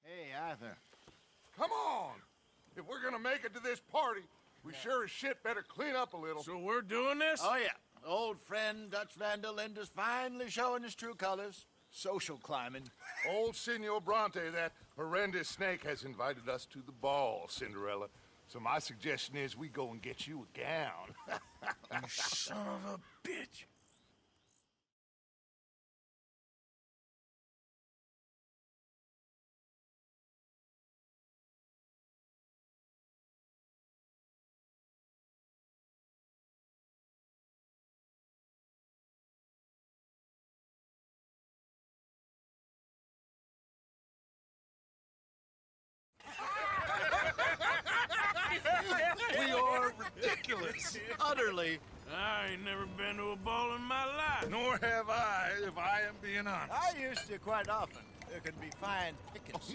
Hey, Arthur. Come on! If we're gonna make it to this party, we sure as shit better clean up a little. So we're doing this? Oh, yeah. Old friend Dutch Van der Linde's finally showing his true colors. Social climbing. Old Senor Bronte, that horrendous snake, has invited us to the ball, Cinderella. So my suggestion is we go and get you a gown. You son of a bitch. We are ridiculous. Utterly. I ain't never been to a ball in my life. Nor have I, if I am being honest. I used to quite often. There can be fine pickings.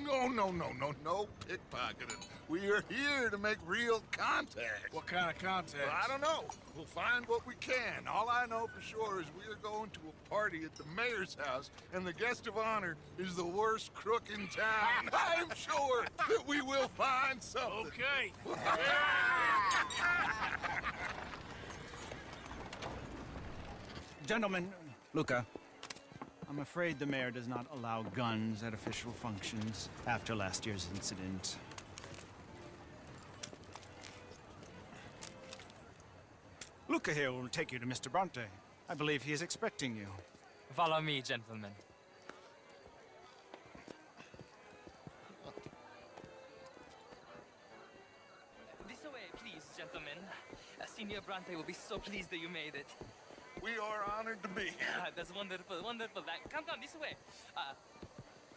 No pickpocketing. We are here to make real contact. What kind of contact? Well, I don't know. We'll find what we can. All I know for sure is we are going to a party at the mayor's house, and the guest of honor is the worst crook in town. I'm sure that we will find something. Okay. Gentlemen, Luca, I'm afraid the mayor does not allow guns at official functions after last year's incident. Luca here will take you to Mr. Bronte. I believe he is expecting you. Follow me, gentlemen. This way, please, gentlemen. Senior Bronte will be so pleased that you made it. We are honored to be here. That's wonderful, wonderful. Come, this way.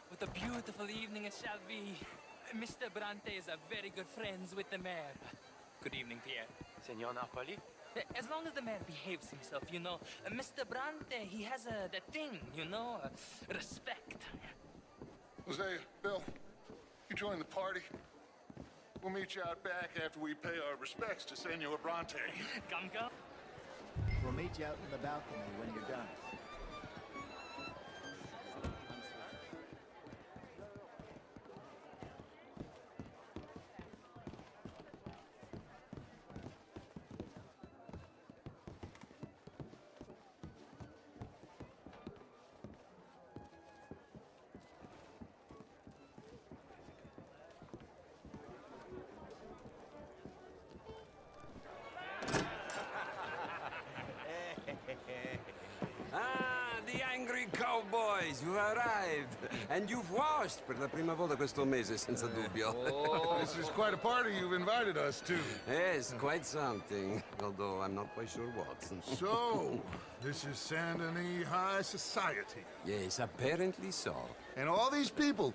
What a beautiful evening it shall be. Mr. Bronte is a very good friends with the mayor. Good evening, Pierre. Senor Napoli? As long as the mayor behaves himself, you know. Mr. Bronte, he has that thing, you know, respect. Jose, Bill, you join the party. We'll meet you out back after we pay our respects to Senor Bronte. Come. We'll meet you out in the balcony when you're done. Ah, the angry cowboys, you've arrived. And you've washed per la prima volta questo mese, senza dubbio. This is quite a party you've invited us to. Yes, quite something. Although I'm not quite sure what. So, this is Saint Denis High Society. Yes, apparently so. And all these people,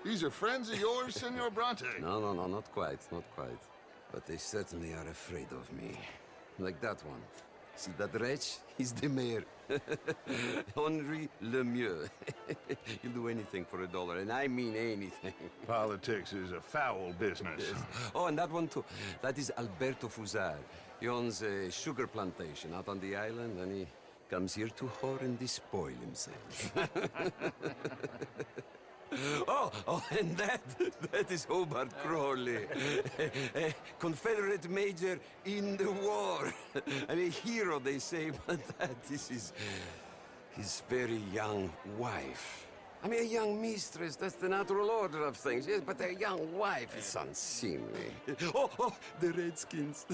these are friends of yours, Senor Bronte? No, not quite, not quite. But they certainly are afraid of me. Like that one. See that wretch? He's the mayor. Henri Lemieux. He'll do anything for $1, and I mean anything. Politics is a foul business. Yes. Oh, and that one too. That is Alberto Fusar. He owns a sugar plantation out on the island, and he comes here to whore and despoil himself. Oh, and that is Hobart Crawley, a Confederate major in the war. I mean, a hero, they say, but that is his very young wife. I mean, a young mistress, that's the natural order of things, yes, but a young wife is unseemly. Oh, the Redskins.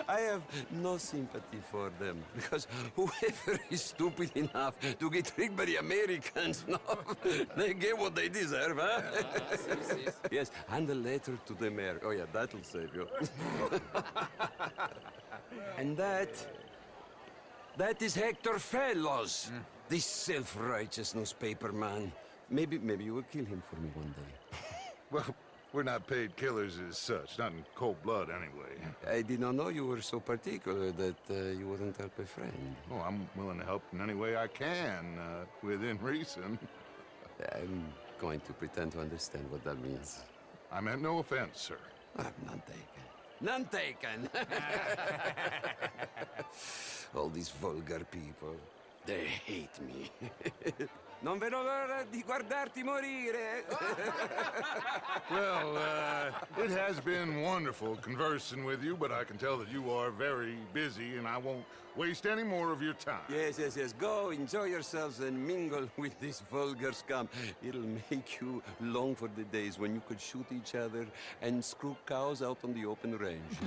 I have no sympathy for them, because whoever is stupid enough to get tricked by the Americans, no, they get what they deserve, huh? Yes, and a letter to the mayor. Oh, yeah, that'll save you. And that is Hector Fellows. This self-righteous newspaper man. Maybe you will kill him for me one day. Well, we're not paid killers as such, not in cold blood anyway. I did not know you were so particular that you wouldn't help a friend. Oh, I'm willing to help in any way I can, within reason. I'm going to pretend to understand what that means. I meant no offense, sir. None taken. None taken! All these vulgar people. They hate me. Non vedo l'ora di guardarti morire. Well, it has been wonderful conversing with you, but I can tell that you are very busy, and I won't waste any more of your time. Yes. Go, enjoy yourselves and mingle with this vulgar scum. It'll make you long for the days when you could shoot each other and screw cows out on the open range.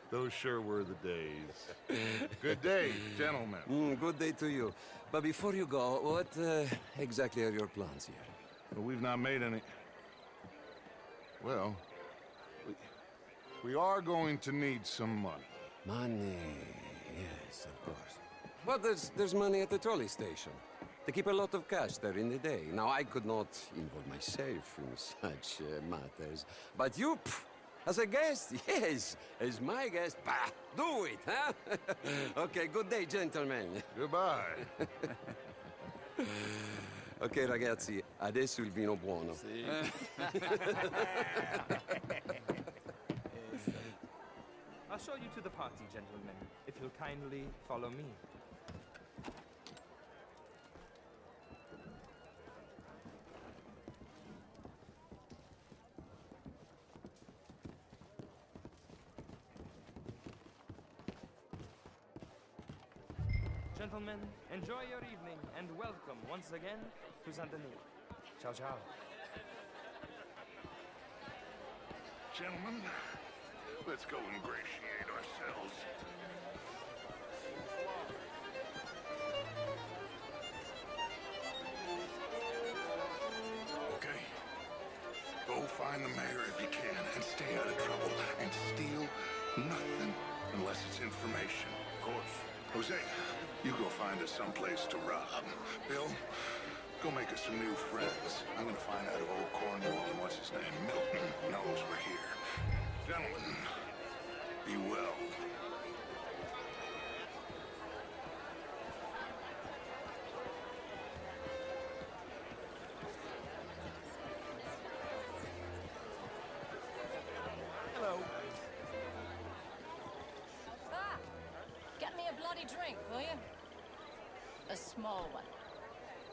Those sure were the days. Good day, gentlemen. Good day to you. But before you go, what exactly are your plans here? Well, we've not made any... Well, we are going to need some money. Money, yes, of course. But there's money at the trolley station. They keep a lot of cash there in the day. Now, I could not involve myself in such matters. But you, as a guest, yes, as my guest, bah, do it, huh? Okay, good day, gentlemen. Goodbye. Ok, ragazzi, adesso il vino buono. I'll show you to the party, gentlemen, if you'll kindly follow me. Gentlemen, enjoy your evening and welcome once again to Saint Denis. Ciao, ciao. Gentlemen, let's go ingratiate ourselves. Okay. Go find the mayor if you can and stay out of trouble and steal nothing unless it's information. Of course. Jose, you go find us someplace to rob. Bill, go make us some new friends. I'm gonna find out if old Cornwall and what's his name, Milton, knows we're here. Gentlemen, be well. Hello. Ah! Get me a bloody drink, will you? A small one.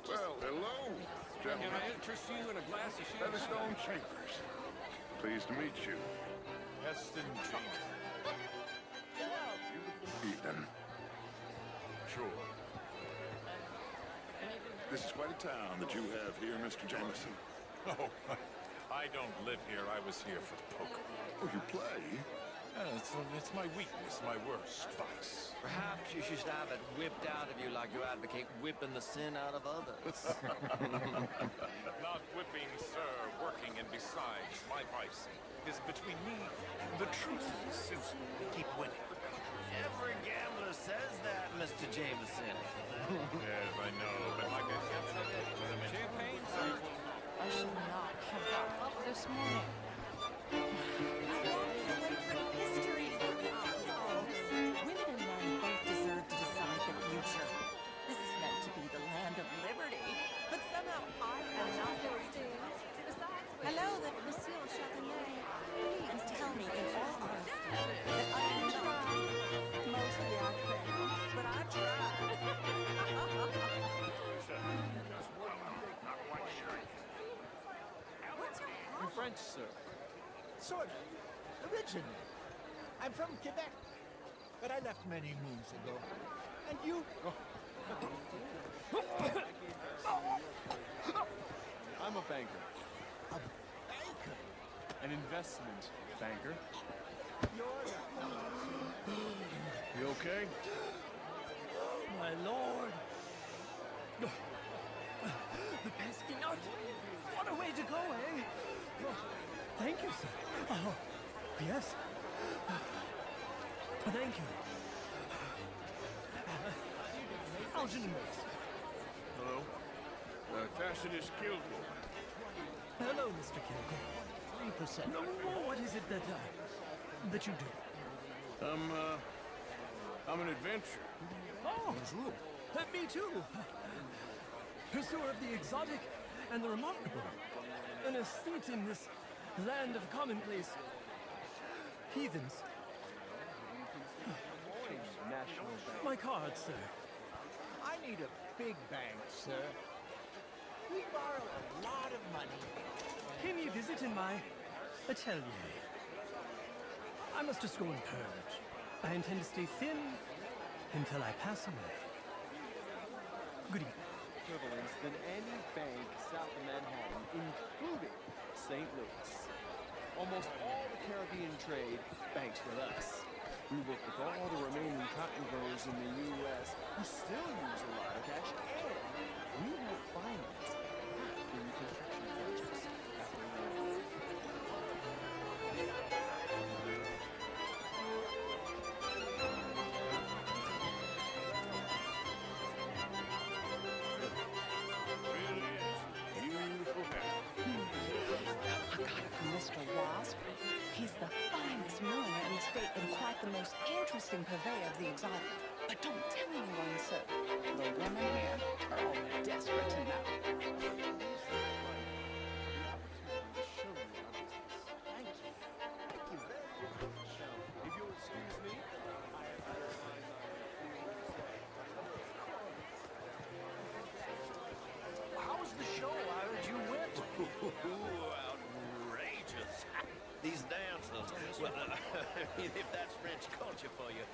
Well, hello, gentlemen. interest you in a glass of Featherstone Chambers. Pleased to meet you. Heston James. Ethan. Sure. This is quite a town that you have here, Mr. Jameson. Oh, I don't live here. I was here for the poker. Oh, you play? It's my weakness, my worst vice. Perhaps you should have it whipped out of you like you advocate whipping the sin out of others. Not whipping, sir, working, and besides, my vice is between me and the truth, since we keep winning. Every gambler says that, Mr. Jameson. Yes, I know, but like I said, Champagne, sir? I should not have got up this morning. History. Women and men both deserve to decide the future. This is meant to be the land of liberty, but somehow I am not Philistine. Besides, hello, that Monsieur Chardonnay. Please tell me in all honesty that I am trying. Mostly I fail, but I tried. What's your You're French, sir. Sort of. Originally. I'm from Quebec, but I left many moons ago. And you? I'm a banker. A banker? An investment banker. You're the... You okay? My lord. The pesky nut. What a way to go, eh? Thank you, sir. Oh, yes. Thank you. Algernon. Hello? Tacitus Kilgore. Hello, Mr. Kilgore. 3%. No, what is it that you do? I'm an adventurer. Oh, me too. Pursuer of the exotic and the remarkable. An estate in this land of commonplace heathens. My card, sir. I need a big bank, sir. We borrow a lot of money. Pay me a visit in my atelier. I must just go and purge. I intend to stay thin until I pass away. Good evening. Equivalents than any bank south of Manhattan, including St. Louis. Almost all the Caribbean trade banks with us. We work with all the remaining cotton growers in the U.S. who still use a lot of cash, and we will finance the reconstruction projects after the war. I got it from Mr. Wasp. He's the finest milliner in the state and quite the most interesting purveyor of the exotic. But don't tell anyone, sir. The women here are all desperate to know. Thank you. Thank you very much. If you'll excuse me, How was the show? I heard you went. Outrageous. These dancers. Well, if that's French culture for you.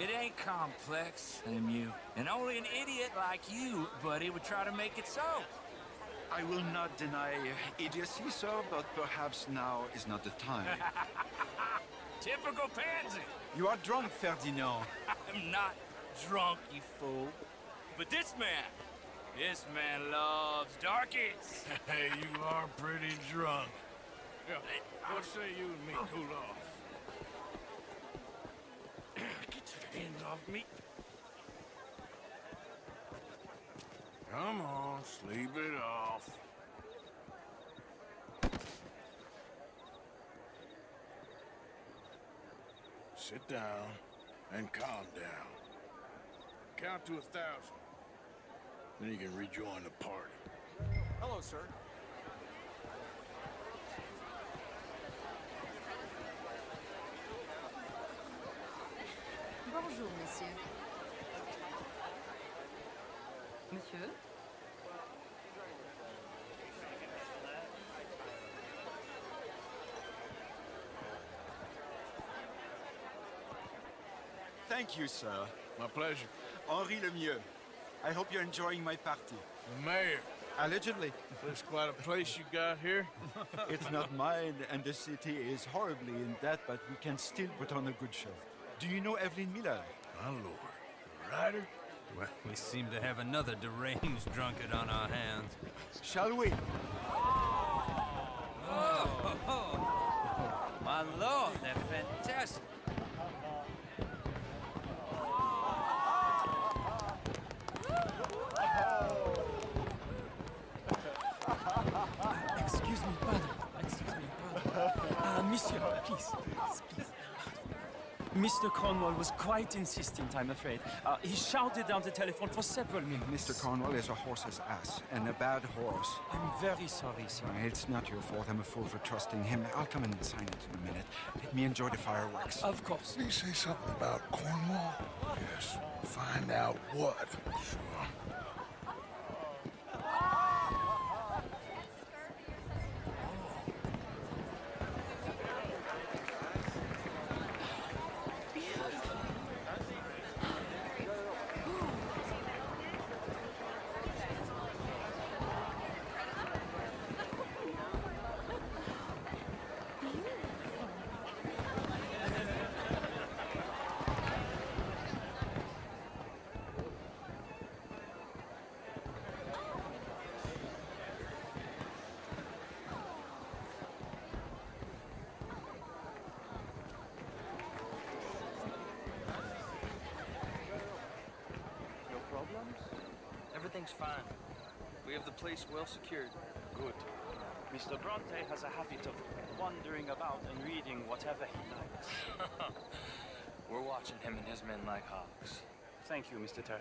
It ain't complex, MU. And only an idiot like you, buddy, would try to make it so. I will not deny idiocy, sir, but perhaps now is not the time. Typical pansy. You are drunk, Ferdinand. I'm not drunk, you fool. But this man loves darkies. Hey, you are pretty drunk. Yeah, what say you and me cool off? Get your hands off me. Come on, sleep it off. Sit down and calm down. Count to 1,000. Then you can rejoin the party. hello, sir. Bonjour, monsieur. Monsieur? Thank you, sir. My pleasure. Henri Lemieux. I hope you're enjoying my party. The mayor. Allegedly. That's quite a place you got here. It's not mine, and the city is horribly in debt, but we can still put on a good show. Do you know Evelyn Miller? My lord. The writer? Well, we seem to have another deranged drunkard on our hands. Shall we? Oh, my lord, they're fantastic. Excuse me, brother. Excuse me, brother. Monsieur, please. Mr. Cornwall was quite insistent, I'm afraid. He shouted down the telephone for several minutes. Mr. Cornwall is a horse's ass, and a bad horse. I'm very sorry, sir. It's not your fault. I'm a fool for trusting him. I'll come in and sign it in a minute. Let me enjoy the fireworks. Of course. Did he say something about Cornwall? Yes. Find out what. Sure. Everything's fine. We have the place well secured. Good. Mr. Bronte has a habit of wandering about and reading whatever he likes. We're watching him and his men like hawks. Thank you, Mr. Terry.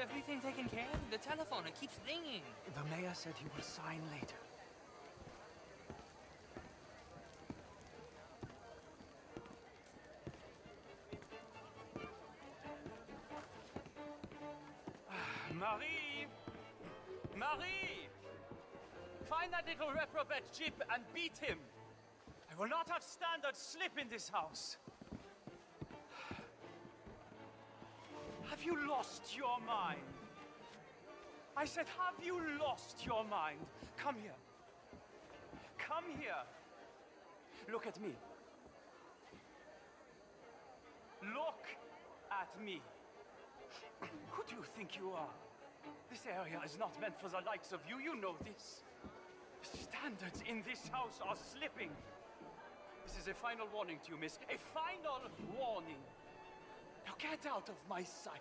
everything taken care of? The telephone, it keeps ringing. The mayor said he will sign later. Marie! Marie! Find that little reprobate Jip and beat him. I will not have standard slip in this house. Have you lost your mind? I said, have you lost your mind? Come here. Come here. Look at me. Look at me. Who do you think you are? This area is not meant for the likes of you. You know this. Standards in this house are slipping. This is a final warning to you, miss. A final warning. Now get out of my sight.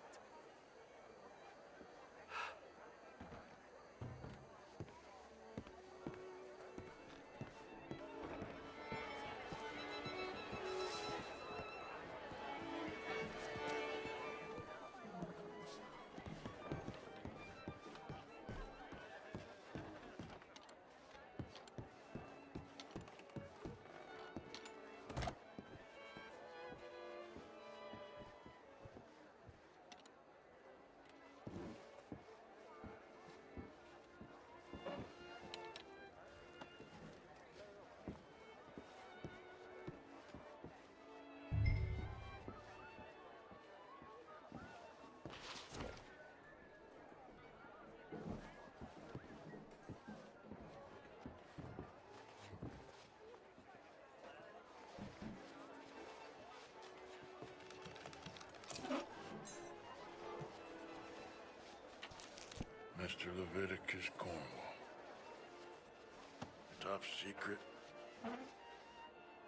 Mr. Leviticus Cornwall. Top secret.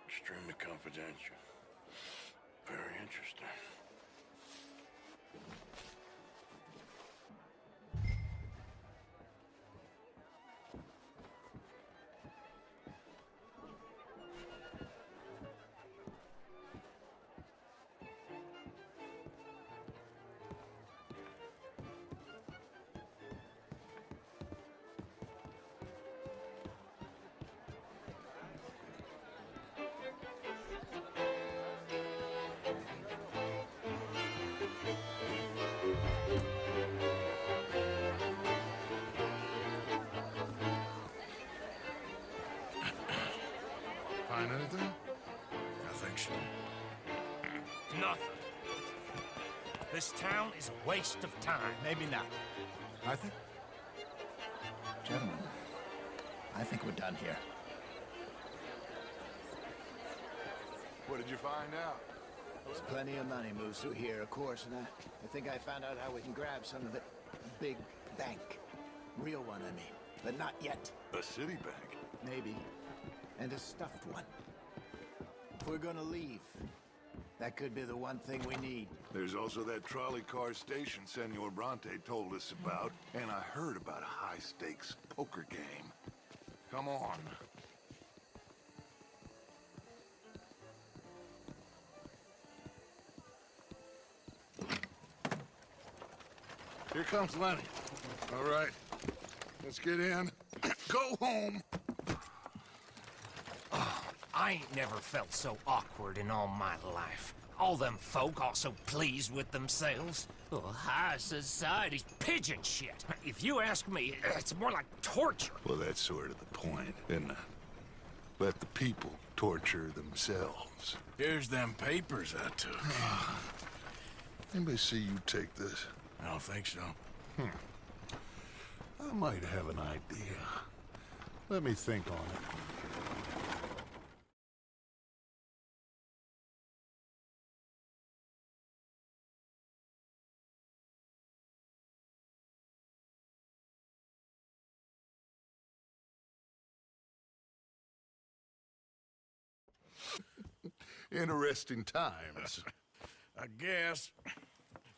Extremely confidential. Very interesting. Find anything? I think so. Nothing. This town is a waste of time. Maybe not. I think... Gentlemen, I think we're done here. What did you find out? There's plenty of money moves through here, of course, and I think I found out how we can grab some of it. A big bank. Real one, I mean. But not yet. A city bank? Maybe. And a stuffed one. If we're gonna leave, that could be the one thing we need. There's also that trolley car station Senor Bronte told us about, and I heard about a high-stakes poker game. Come on. Here comes Lenny. All right, let's get in. Go home. I ain't never felt so awkward in all my life. All them folk all so pleased with themselves. Oh, high society's pigeon shit. If you ask me, it's more like torture. Well, that's sort of the point, isn't it? Let the people torture themselves. Here's them papers I took. Anybody see you take this? I don't think so. I might have an idea. Let me think on it. Interesting times. I guess.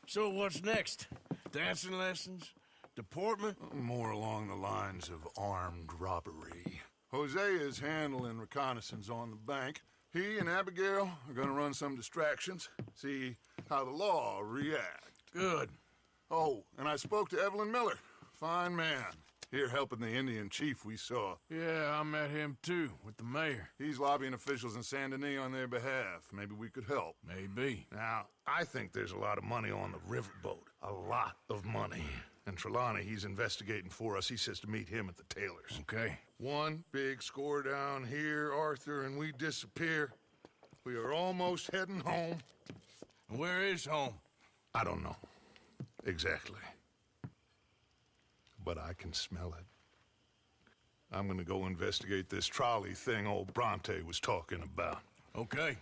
So what's next? Dancing lessons? Deportment? More along the lines of armed robbery. Hosea is handling reconnaissance on the bank. He and Abigail are gonna run some distractions, see how the law react. Good. Oh, and I spoke to Evelyn Miller. Fine man. Here helping the Indian chief we saw. Yeah, I met him too, with the mayor. He's lobbying officials in Saint Denis on their behalf. Maybe we could help. Maybe. Now, I think there's a lot of money on the riverboat. A lot of money. And Trelawney, he's investigating for us. He says to meet him at the Taylor's. Okay. One big score down here, Arthur, and we disappear. We are almost heading home. Where is home? I don't know. Exactly. But I can smell it. I'm gonna go investigate this trolley thing old Bronte was talking about. Okay.